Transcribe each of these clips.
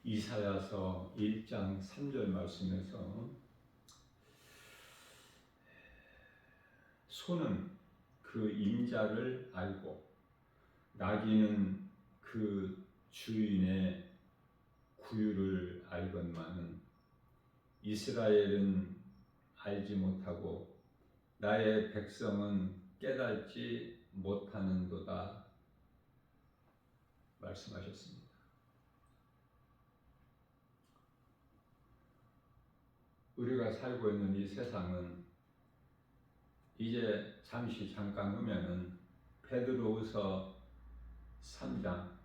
이사야서 1장 3절 말씀에서 소는 그 임자를 알고 나귀는 그 주인의 구유를 알건만은 이스라엘은 알지 못하고 나의 백성은 깨닫지 못하는도다 말씀하셨습니다. 우리가 살고 있는 이 세상은 이제 잠깐 후면은 베드로후서 3장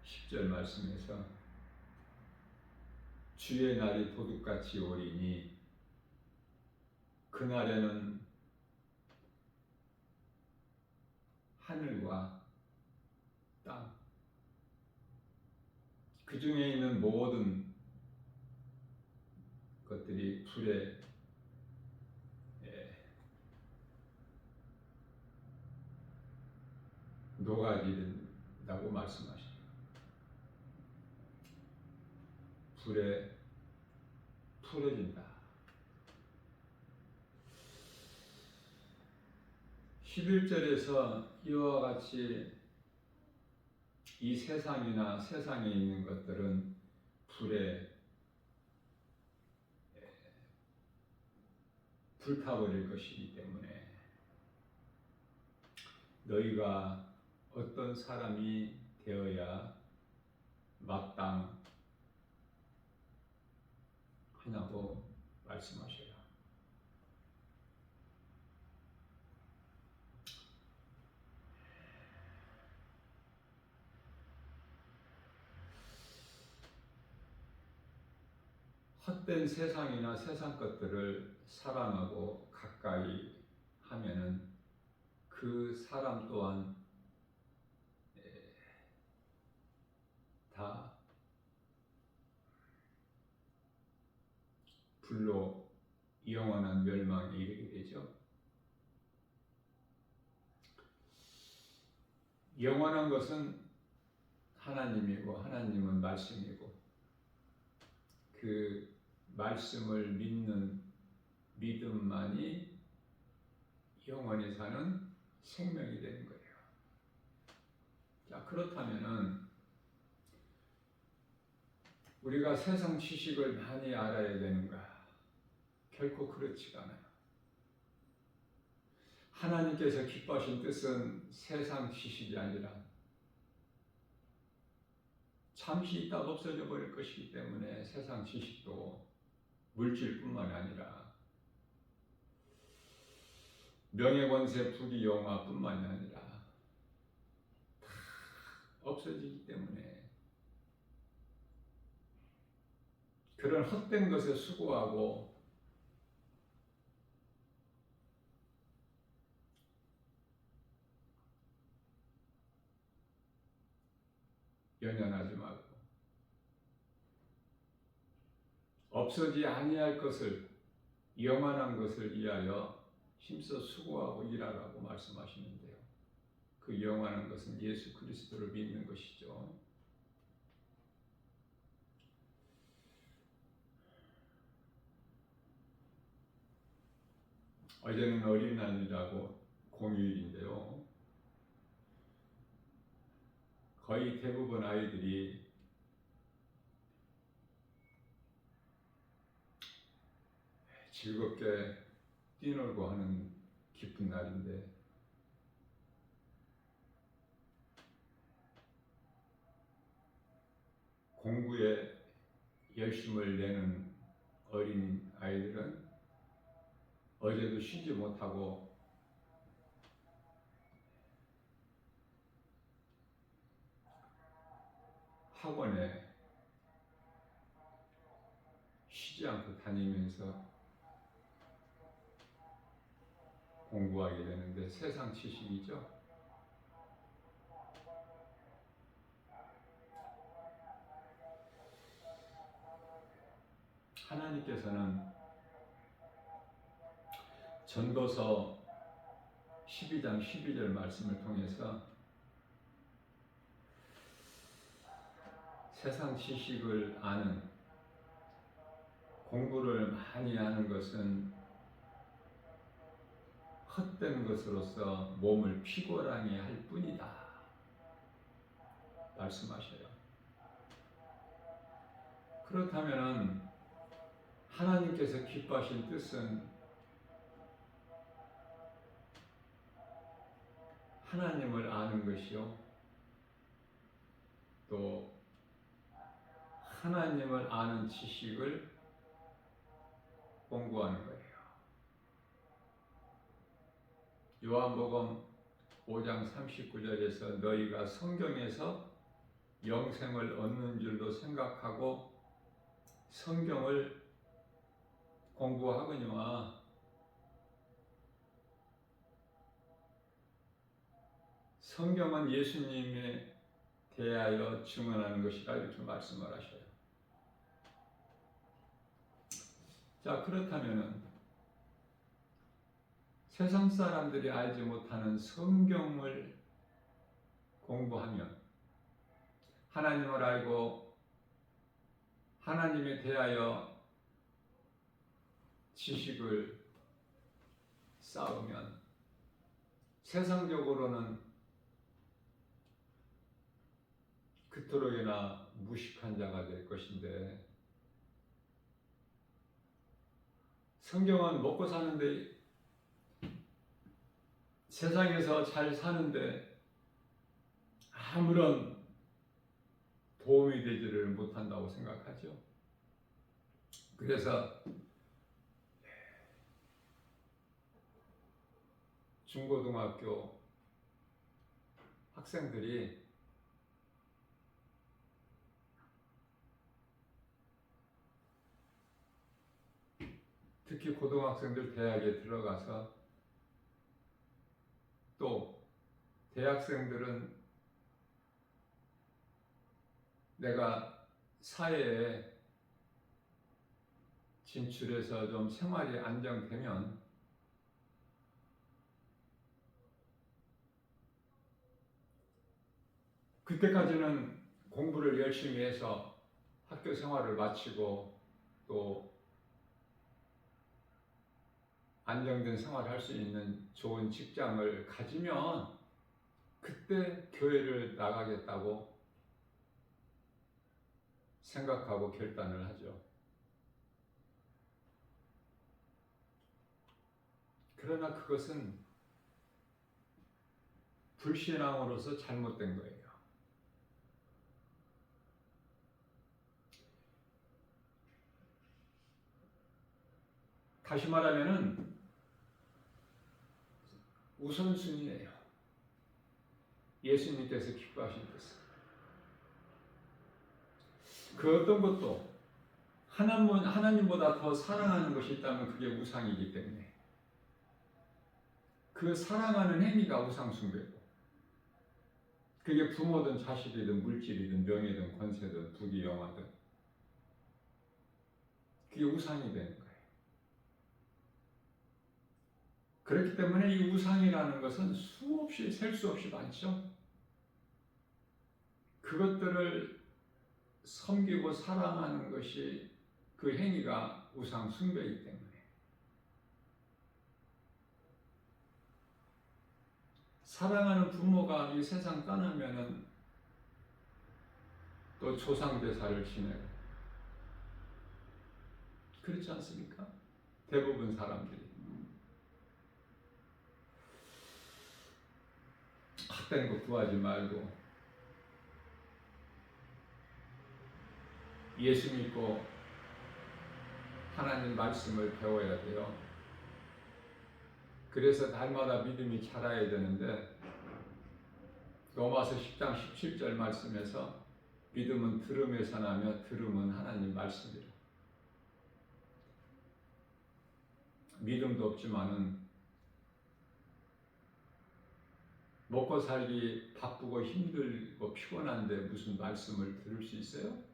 10절 말씀에서 주의 날이 도둑같이 오리니 그날에는 하늘과 땅, 그 중에 있는 모든 것들이 불에 녹아진다고 말씀하십니다. 불에 풀어진다. 11절에서 이와 같이 이 세상이나 세상에 있는 것들은 불에 불타버릴 것이기 때문에 너희가 어떤 사람이 되어야 마땅하냐고 말씀하셔요. 헛된 세상이나 세상 것들을 사랑하고 가까이 하면은 그 사람 또한 다 불로 영원한 멸망에 이르게 되죠. 영원한 것은 하나님이고 하나님은 말씀이고 그 말씀을 믿는 믿음만이 영원히 사는 생명이 되는 거예요. 자, 그렇다면은 우리가 세상 지식을 많이 알아야 되는가? 결코 그렇지가 않아요. 하나님께서 기뻐하신 뜻은 세상 지식이 아니라 잠시 있다가 없어져 버릴 것이기 때문에 세상 지식도 물질뿐만 아니라 명예권세 부귀 영화뿐만이 아니라 다 없어지기 때문에 그런 헛된 것에 수고하고 연연하지 말고 없어지지 아니할 것을 영원한 것을 위하여 힘써 수고하고 일하라고 말씀하시는데요. 그 영원한 것은 예수 그리스도를 믿는 것이죠. 어제는 어린이날이라고 공휴일인데요. 거의 대부분 아이들이 즐겁게 뛰놀고 하는 기쁜 날인데 공부에 열심을 내는 어린 아이들은 어제도 쉬지 못하고 학원에 쉬지 않고 다니면서 공부하게 되는데 세상 지식이죠. 하나님께서는 전도서 12장 12절 말씀을 통해서 세상 지식을 아는, 공부를 많이 하는 것은 헛된 것으로서 몸을 피곤하게 할 뿐이다 말씀하셔요. 그렇다면 하나님께서 기뻐하신 뜻은 하나님을 아는 것이요, 또 하나님을 아는 지식을 공부하는 거예요. 요한복음 5장 39절에서 너희가 성경에서 영생을 얻는 줄로 생각하고 성경을 공부하거니와 성경은 예수님에 대하여 증언하는 것이라 이렇게 말씀을 하셔요. 자, 그렇다면 세상 사람들이 알지 못하는 성경을 공부하면 하나님을 알고 하나님에 대하여 지식을 쌓으면 세상적으로는 그토록이나 무식한 자가 될 것인데, 성경은 먹고 사는데, 세상에서 잘 사는데 아무런 도움이 되지를 못한다고 생각하죠. 그래서 중고등학교 학생들이 특히 고등학생들 대학에 들어가서, 또 대학생들은 내가 사회에 진출해서 좀 생활이 안정되면 그때까지는 공부를 열심히 해서 학교 생활을 마치고 또 안정된 생활을 할 수 있는 좋은 직장을 가지면 그때 교회를 나가겠다고 생각하고 결단을 하죠. 그러나 그것은 불신앙으로서 잘못된 거예요. 다시 말하면은 우선순위예요. 예수님께서 기뻐하신 것은 그 어떤 것도 하나님보다 더 사랑하는 것이 있다면 그게 우상이기 때문에 그 사랑하는 행위가 우상 숭배고, 그게 부모든 자식이든 물질이든 명예든 권세든 부귀 영화든 그게 우상이 되는 거예요. 그렇기 때문에 이 우상이라는 것은 수없이 셀 수 없이 많죠. 그것들을 섬기고 사랑하는 것이, 그 행위가 우상 숭배이기 때문에 사랑하는 부모가 이 세상 떠나면은 또 조상제사를 지내고, 그렇지 않습니까? 대부분 사람들이 헛된 거 구하지 말고 예수 믿고 하나님 말씀을 배워야 돼요. 그래서 날마다 믿음이 자라야 되는데, 로마서 10장 17절 말씀에서 믿음은 들음에서 나며 들음은 하나님 말씀이라. 믿음도 없지만은 먹고 살기 바쁘고 힘들고 피곤한데 무슨 말씀을 들을 수 있어요?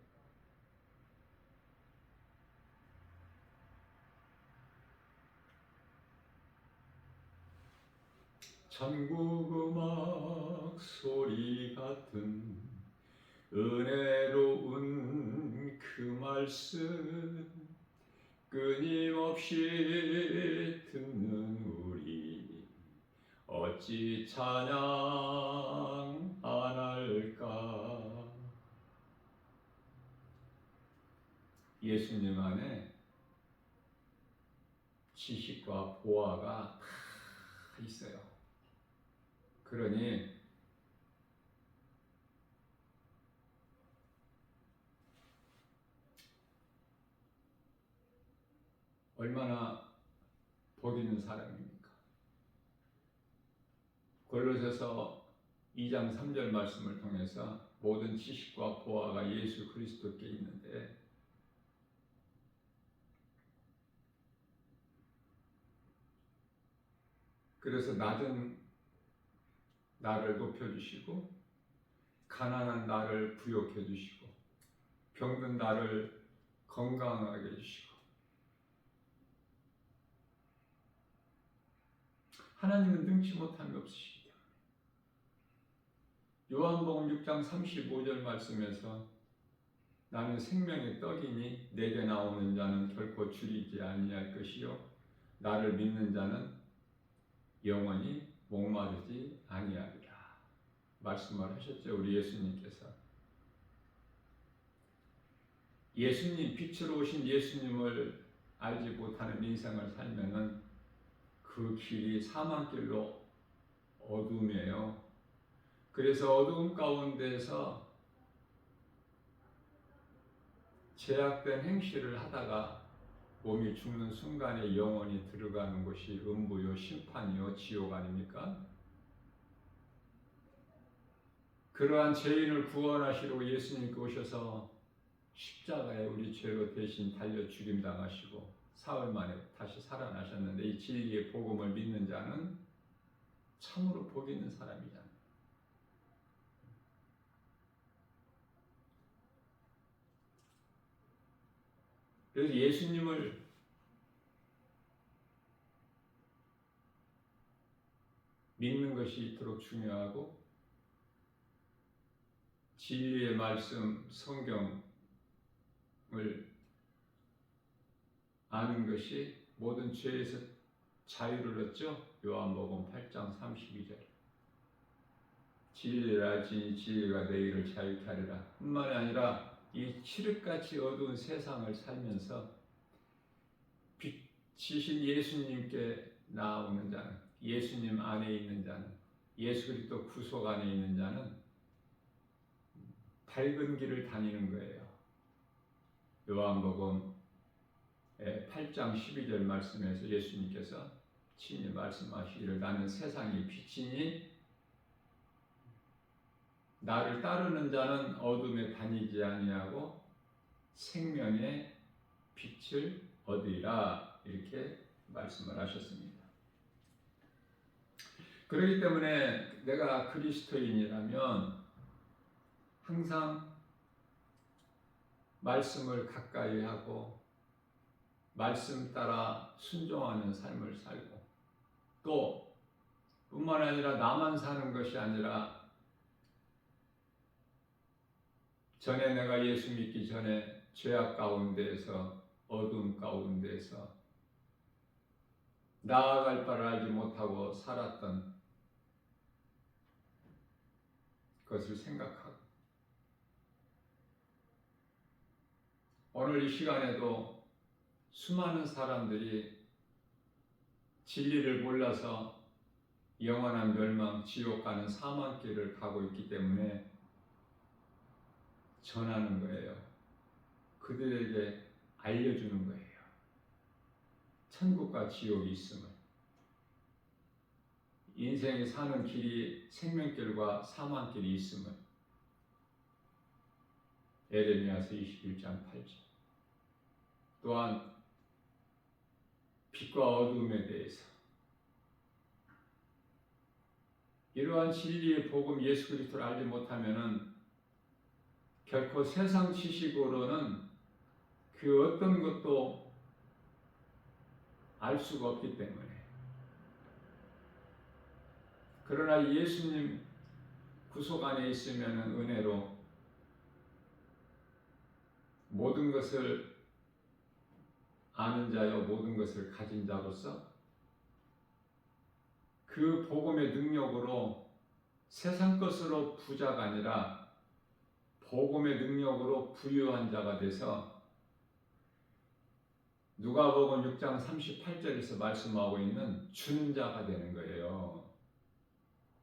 전국 음악 소리 같은 은혜로운 그 말씀 끊임없이 듣는 우리 어찌 찬양 안 할까. 예수님 안에 지식과 보화가 다 있어요. 그러니 얼마나 복 있는 사람입니까? 골로새서 2장 3절 말씀을 통해서 모든 지식과 보화가 예수 그리스도께 있는데 그래서 낮은 나를 높여주시고 가난한 나를 부욕해 주시고 병든 나를 건강하게 해주시고 하나님은 능치 못함이 없으시다. 요한복음 6장 35절 말씀에서 나는 생명의 떡이니 내게 나오는 자는 결코 줄이지 아니할 것이요 나를 믿는 자는 영원히 목마르지 아니하리라 말씀을 하셨죠. 우리 예수님께서. 예수님, 빛으로 오신 예수님을 알지 못하는 인생을 살면은 그 길이 사망길로 어둠이에요. 그래서 어두움 가운데서 제약된 행실을 하다가 몸이 죽는 순간에 영원히 들어가는 곳이 음부요, 심판이요, 지옥 아닙니까? 그러한 죄인을 구원하시러 예수님께 오셔서 십자가에 우리 죄로 대신 달려 죽임당하시고 사흘 만에 다시 살아나셨는데 이 진리의 복음을 믿는 자는 참으로 복 있는 사람이잖아요. 그래서 예수님을 믿는 것이 이토록 중요하고 진리의 말씀, 성경을 아는 것이 모든 죄에서 자유를 얻죠. 요한복음 8장 32절 진리를 알지니 진리가 너희를 자유케 하리라. 뿐만이 아니라 이 칠흑같이 어두운 세상을 살면서 빛이신 예수님께 나아오는 자는, 예수님 안에 있는 자는, 예수 그리스도 구속 안에 있는 자는 밝은 길을 다니는 거예요. 요한복음 8장 12절 말씀에서 예수님께서 친히 말씀하시기를 나는 세상의 빛이니 나를 따르는 자는 어둠에 다니지 아니하고 생명의 빛을 얻으리라 이렇게 말씀을 하셨습니다. 그렇기 때문에 내가 그리스도인이라면 항상 말씀을 가까이 하고 말씀 따라 순종하는 삶을 살고 또 뿐만 아니라 나만 사는 것이 아니라 전에 내가 예수 믿기 전에 죄악 가운데에서 어둠 가운데에서 나아갈 바를 알지 못하고 살았던 것을 생각하고 오늘 이 시간에도 수많은 사람들이 진리를 몰라서 영원한 멸망, 지옥 가는 사망길을 가고 있기 때문에 전하는 거예요. 그들에게 알려주는 거예요. 천국과 지옥이 있음을. 인생이 사는 길이 생명길과 사망길이 있음을. 에레미야서 21장 8절. 또한 빛과 어둠에 대해서 이러한 진리의 복음 예수 그리스도를 알지 못하면은 결코 세상 지식으로는 그 어떤 것도 알 수가 없기 때문에 그러나 예수님 구속 안에 있으면 은혜로 모든 것을 아는 자여 모든 것을 가진 자로서 그 복음의 능력으로 세상 것으로 부자가 아니라 복음의 능력으로 부유한 자가 돼서 누가복음 6장 38절에서 말씀하고 있는 주는 자가 되는 거예요.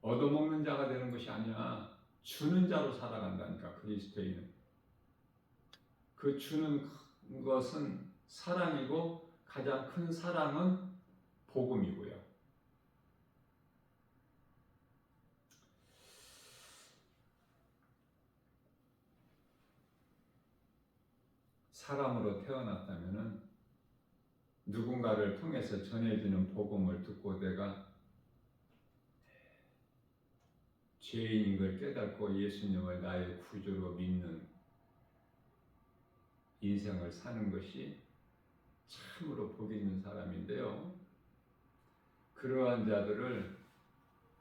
얻어먹는 자가 되는 것이 아니야. 주는 자로 살아간다니까, 그리스도인은. 그 주는 것은 사랑이고 가장 큰 사랑은 복음이고요. 사람으로 태어났다면은 누군가를 통해서 전해지는 복음을 듣고 내가 죄인인 걸 깨닫고 예수님을 나의 구주로 믿는 인생을 사는 것이 참으로 복 있는 사람인데요. 그러한 자들을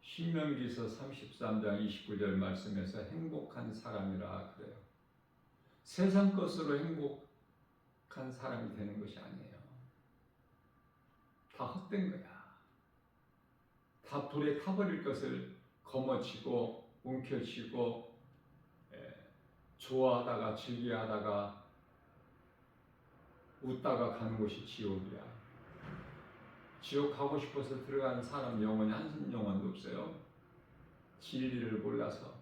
신명기서 33장 29절 말씀에서 행복한 사람이라 그래요. 세상 것으로 행복한 사람이 되는 것이 아니에요. 다 헛된 거야. 다 불에 타버릴 것을 거머쥐고 움켜쥐고 좋아하다가 즐겨하다가 웃다가 가는 곳이 지옥이야. 지옥 가고 싶어서 들어가는 사람 영혼이 한 영혼도 없어요. 진리를 몰라서.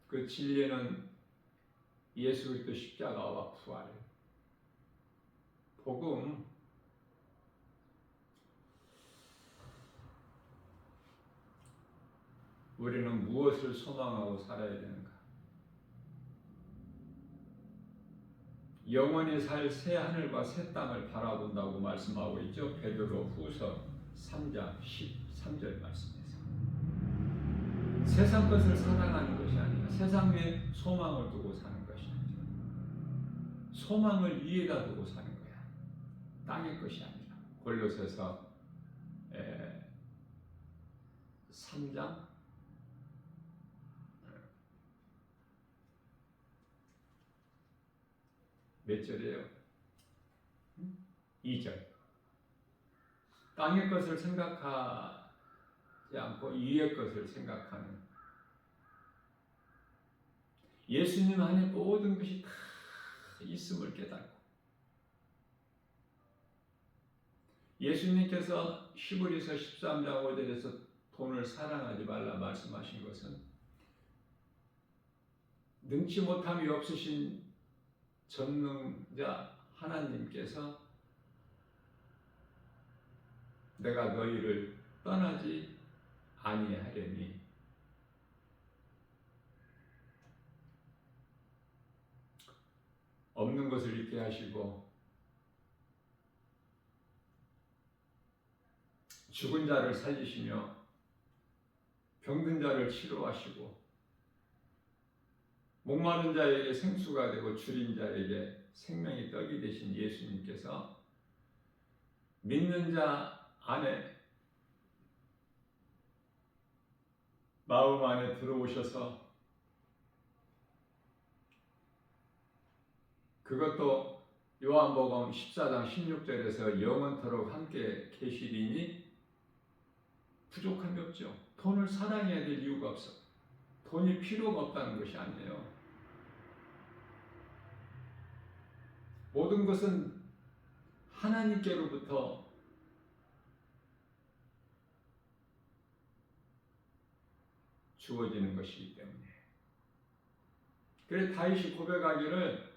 그 진리는 예수 그리스도 십자가와 부활, 복음. 우리는 무엇을 소망하고 살아야 되는가? 영원히 살 새 하늘과 새 땅을 바라본다고 말씀하고 있죠. 베드로 후서 3장 13절 말씀에서. 세상 것을 사랑하는 것이 아니라 세상에 소망을 두고 사는 것이 아니라 소망을 위에다 두고 사는 거야. 땅의 것이 아니라. 골로새서 3장 몇 절이에요? 2절. 땅의 것을 생각하지 않고 위의 것을 생각하는, 예수님 안에 모든 것이 다 있음을 깨닫고, 예수님께서 히브리서 13장 5절에서 돈을 사랑하지 말라 말씀하신 것은 능치 못함이 없으신 전능자 하나님께서 내가 너희를 떠나지 아니하려니 없는 것을 있게 하시고 죽은 자를 살리시며 병든 자를 치료하시고 목마른 자에게 생수가 되고 줄인 자에게 생명의 떡이 되신 예수님께서 믿는 자 안에, 마음 안에 들어오셔서 그것도 요한복음 14장 16절에서 영원토록 함께 계시리니 부족함이 없죠. 돈을 사랑해야 될 이유가 없어. 돈이 필요가 없다는 것이 아니에요. 모든 것은 하나님께로부터 주어지는 것이기 때문에. 그래서 다윗이 고백하기를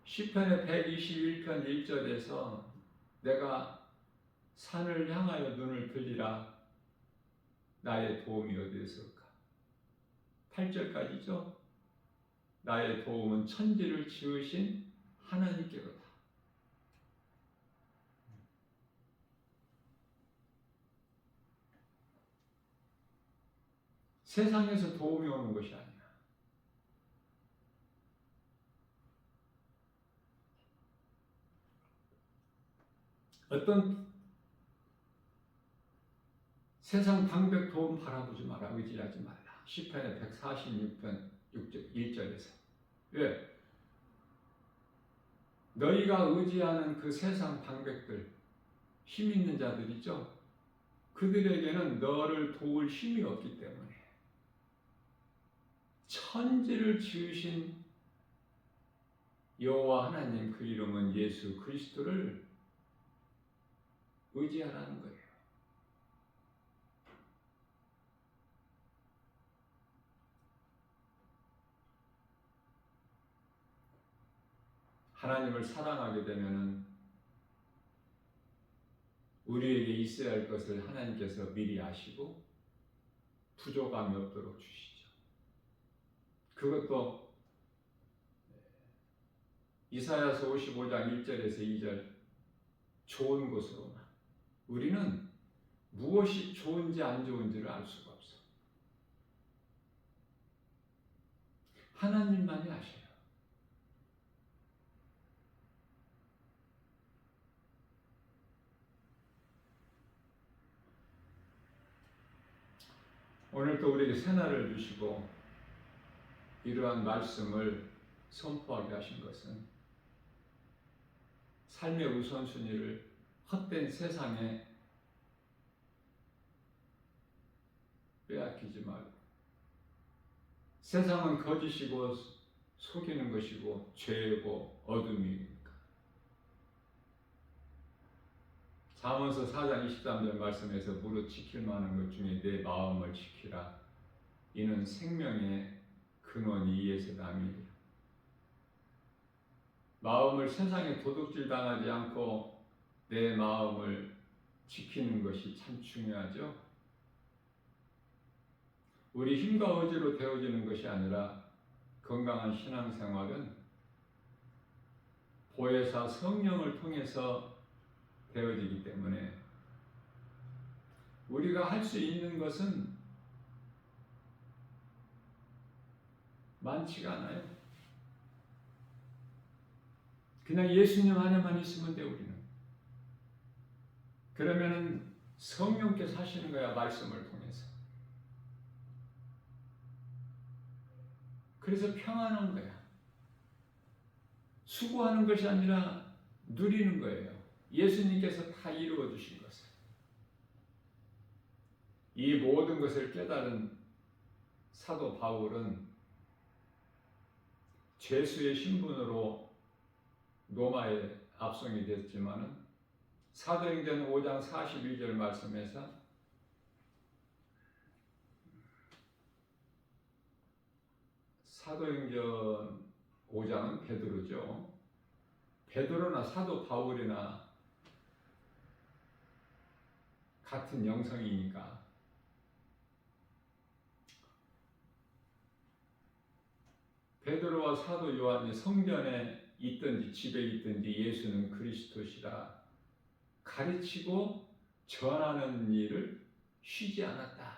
시편의 121편 1절에서 내가 산을 향하여 눈을 들리라 나의 도움이 어디에서일까? 8절까지죠. 나의 도움은 천지를 지으신 하나님께로다. 세상에서 도움이 오는 것이 아니야. 어떤 세상 방백 도움 바라보지 마라. 의지하지 말라. 시편의 146편 1절에서. 왜? 너희가 의지하는 그 세상 방백들, 힘 있는 자들이죠. 그들에게는 너를 도울 힘이 없기 때문에 천지를 지으신 여호와 하나님, 그 이름은 예수 그리스도를 의지하라는 거예요. 하나님을 사랑하게 되면은 우리에게 있어야 할 것을 하나님께서 미리 아시고 부족함이 없도록 주시죠. 그것도 이사야서 55장 1절에서 2절, 좋은 것으로만. 우리는 무엇이 좋은지 안 좋은지를 알 수가 없어. 하나님만이 아셔요. 오늘 또 우리에게 새날을 주시고 이러한 말씀을 선포하게 하신 것은 삶의 우선순위를 헛된 세상에 빼앗기지 말고, 세상은 거짓이고 속이는 것이고 죄고 어둠이니까. 잠언서 4장 23절 말씀에서 무릇 지킬 만한 것 중에 내 마음을 지키라. 이는 생명의 근원이 이에서 남이니라. 마음을 세상에 도둑질 당하지 않고 내 마음을 지키는 것이 참 중요하죠. 우리 힘과 의지로 되어지는 것이 아니라 건강한 신앙생활은 보혜사 성령을 통해서 되어지기 때문에 우리가 할 수 있는 것은 많지가 않아요. 그냥 예수님 안에만 있으면 돼. 우리는 그러면은 성령께서 하시는 거야, 말씀을 통해서. 그래서 평안한 거야. 수고하는 것이 아니라 누리는 거예요. 예수님께서 다 이루어 주신 것을. 이 모든 것을 깨달은 사도 바울은 죄수의 신분으로 로마에 압송이 됐지만은 사도행전 5장 42절 말씀에서 사도행전 5장은 베드로죠. 베드로나 사도 바울이나 같은 영성이니까 베드로와 사도 요한이 성전에 있든지 집에 있든지 예수는 그리스도시라 가르치고 전하는 일을 쉬지 않았다.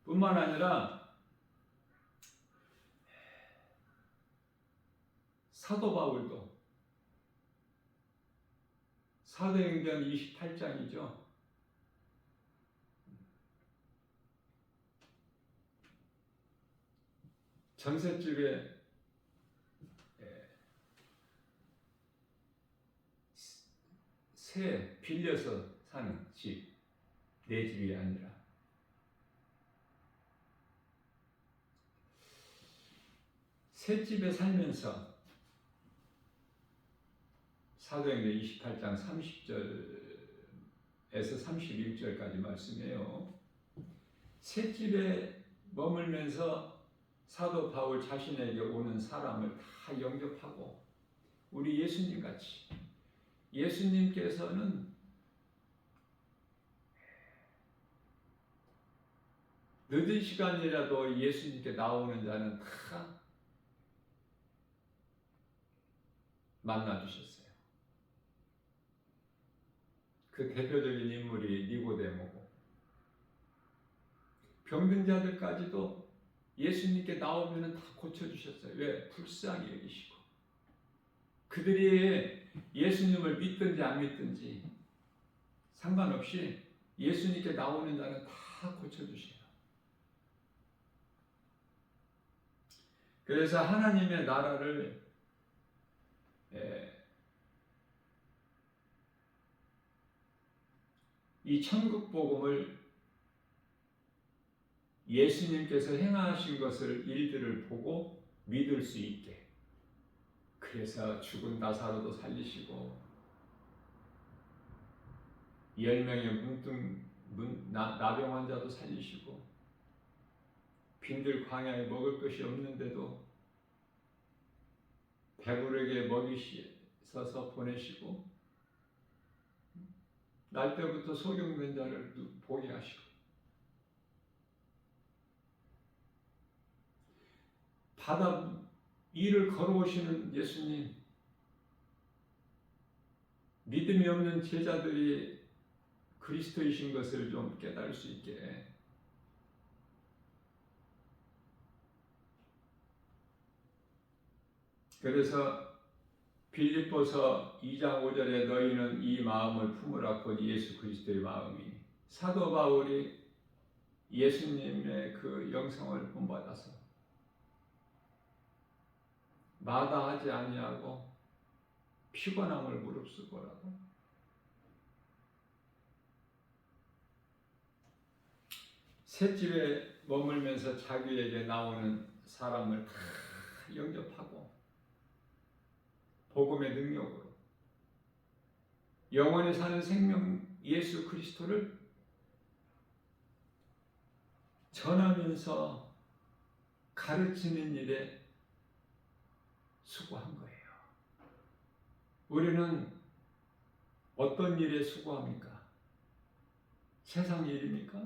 뿐만 아니라 사도 바울도 사도행전 28장이죠. 전셋집에 새 빌려서 사는 집, 내 집이 아니라. 새 집에 살면서 사도행전 28장 30절에서 31절까지 말씀이에요. 새 집에 머물면서 사도 바울 자신에게 오는 사람을 다 영접하고, 우리 예수님 같이 예수님께서는 늦은 시간이라도 예수님께 나오는 자는 다 만나주셨어요. 그 대표적인 인물이 니고데모고, 병든 자들까지도 예수님께 나오면 다 고쳐주셨어요. 왜? 불쌍히 여기시고. 그들이 예수님을 믿든지 안 믿든지 상관없이 예수님께 나오는 자는 다 고쳐주셔요. 그래서 하나님의 나라를 이 천국 복음을 예수님께서 행하신 것을 일들을 보고 믿을 수 있게, 그래서 죽은 나사로도 살리시고 10명의 나병 환자도 살리시고 빈들 광야에 먹을 것이 없는데도 배부르게 먹이셔서 보내시고 날 때부터 소경된 자를 보게 하시고 바다 위를 걸어오시는 예수님, 믿음이 없는 제자들이 그리스도이신 것을 좀 깨달을 수 있게, 그래서 빌립보서 2장 5절에 너희는 이 마음을 품으라 곧 예수 그리스도의 마음이, 사도 바울이 예수님의 그 영성을 본받아서 마다하지 아니하고 피곤함을 무릅쓰고라도 셋집에 머물면서 자기에게 나오는 사람을 다 영접하고 복음의 능력으로 영원히 사는 생명 예수 그리스도를 전하면서 가르치는 일에 수고한 거예요. 우리는 어떤 일에 수고합니까? 세상 일입니까?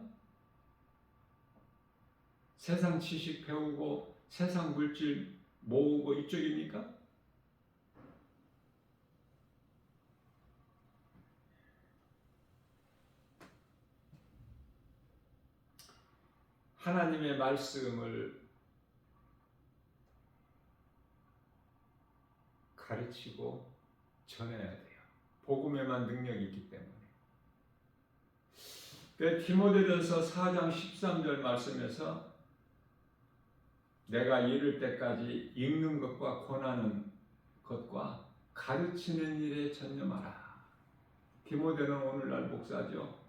세상 지식 배우고 세상 물질 모으고 이쪽입니까? 하나님의 말씀을 가르치고 전해야 돼요. 복음에만 능력이 있기 때문에. 디모데전서 4장 13절 말씀에서 내가 이를 때까지 읽는 것과 권하는 것과 가르치는 일에 전념하라. 디모데는 오늘날 목사죠.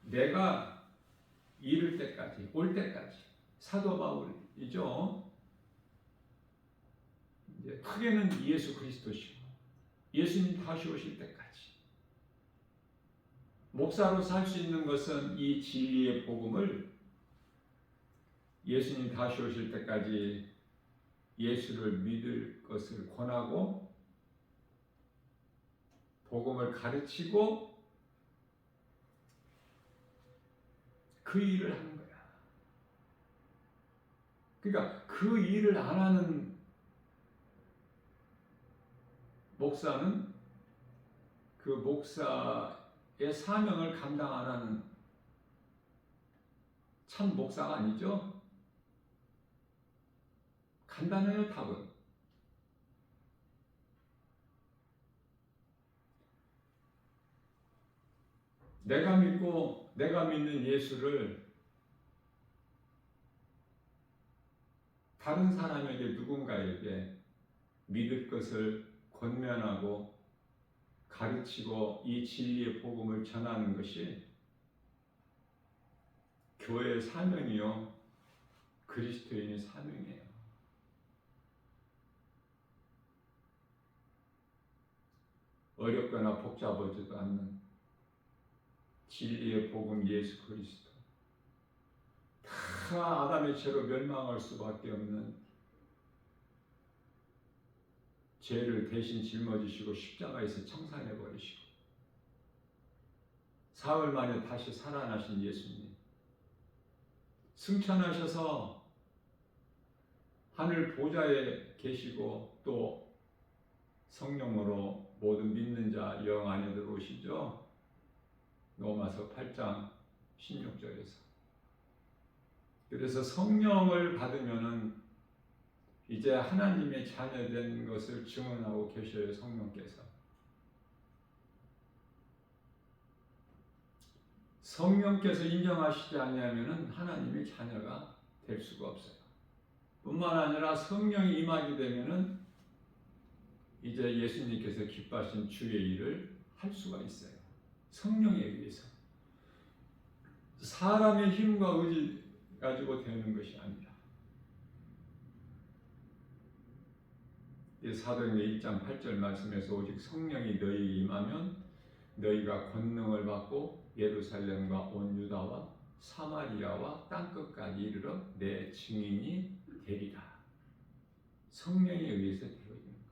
내가 이를 때까지, 올 때까지, 사도 바울이죠. 이제 크게는 예수 그리스도시고 예수님 다시 오실 때까지 목사로 살 수 있는 것은 이 진리의 복음을 예수님 다시 오실 때까지 예수를 믿을 것을 권하고 복음을 가르치고 그 일을 하는 거야. 그러니까 그 일을 안 하는 목사는 그 목사의 사명을 감당 안 하는 참 목사가 아니죠. 간단해요, 답은. 내가 믿고 내가 믿는 예수를 다른 사람에게, 누군가에게 믿을 것을 권면하고 가르치고 이 진리의 복음을 전하는 것이 교회의 사명이요, 그리스도인의 사명이에요. 어렵거나 복잡하지도 않는 진리의 복음 예수 그리스도, 다 아담의 죄로 멸망할 수밖에 없는 죄를 대신 짊어지시고 십자가에서 청산해 버리시고 사흘 만에 다시 살아나신 예수님, 승천하셔서 하늘 보좌에 계시고 또 성령으로 모든 믿는 자 영 안에 들어오시죠. 로마서 8장 16절에서. 그래서 성령을 받으면은 이제 하나님의 자녀된 것을 증언하고 계셔요. 성령께서 성령께서 인정하시지 아니하면은 하나님의 자녀가 될 수가 없어요. 뿐만 아니라 성령이 임하게 되면은 이제 예수님께서 기뻐하신 주의 일을 할 수가 있어요. 성령에 의해서. 사람의 힘과 의지 가지고 되는 것이 아니라. 사도행전 1장 8절 말씀에서 오직 성령이 너희에게 임하면 너희가 권능을 받고 예루살렘과 온 유다와 사마리아와 땅끝까지 이르러 내 증인이 되리라. 성령에 의해서 되어지는 거예요.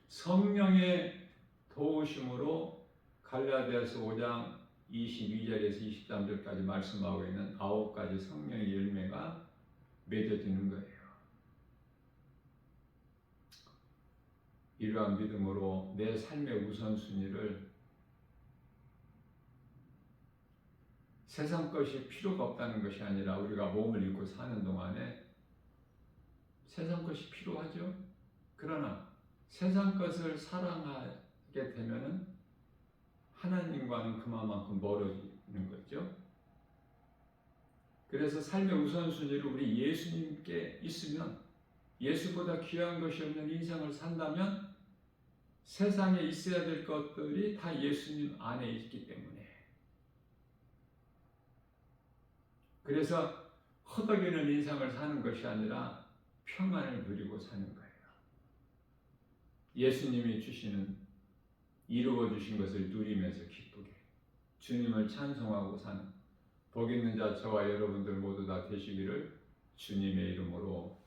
성령의 도우심으로 갈라디아서 5장 22절에서 23절까지 말씀하고 있는 9가지 성령의 열매가 맺어지는 거예요. 이러한 믿음으로 내 삶의 우선순위를 세상 것이 필요가 없다는 것이 아니라 우리가 몸을 입고 사는 동안에 세상 것이 필요하죠. 그러나 세상 것을 사랑하게 되면은 하나님과는 그만큼 멀어지는 거죠. 그래서 삶의 우선순위를 우리 예수님께 있으면, 예수보다 귀한 것이 없는 인생을 산다면 세상에 있어야 될 것들이 다 예수님 안에 있기 때문에, 그래서 허덕이는 인생을 사는 것이 아니라 평안을 누리고 사는 거예요. 예수님이 주시는, 이루어 주신 것을 누리면서 기쁘게 주님을 찬송하고 사는 복 있는 자 저와 여러분들 모두 다 되시기를 주님의 이름으로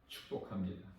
축복합니다.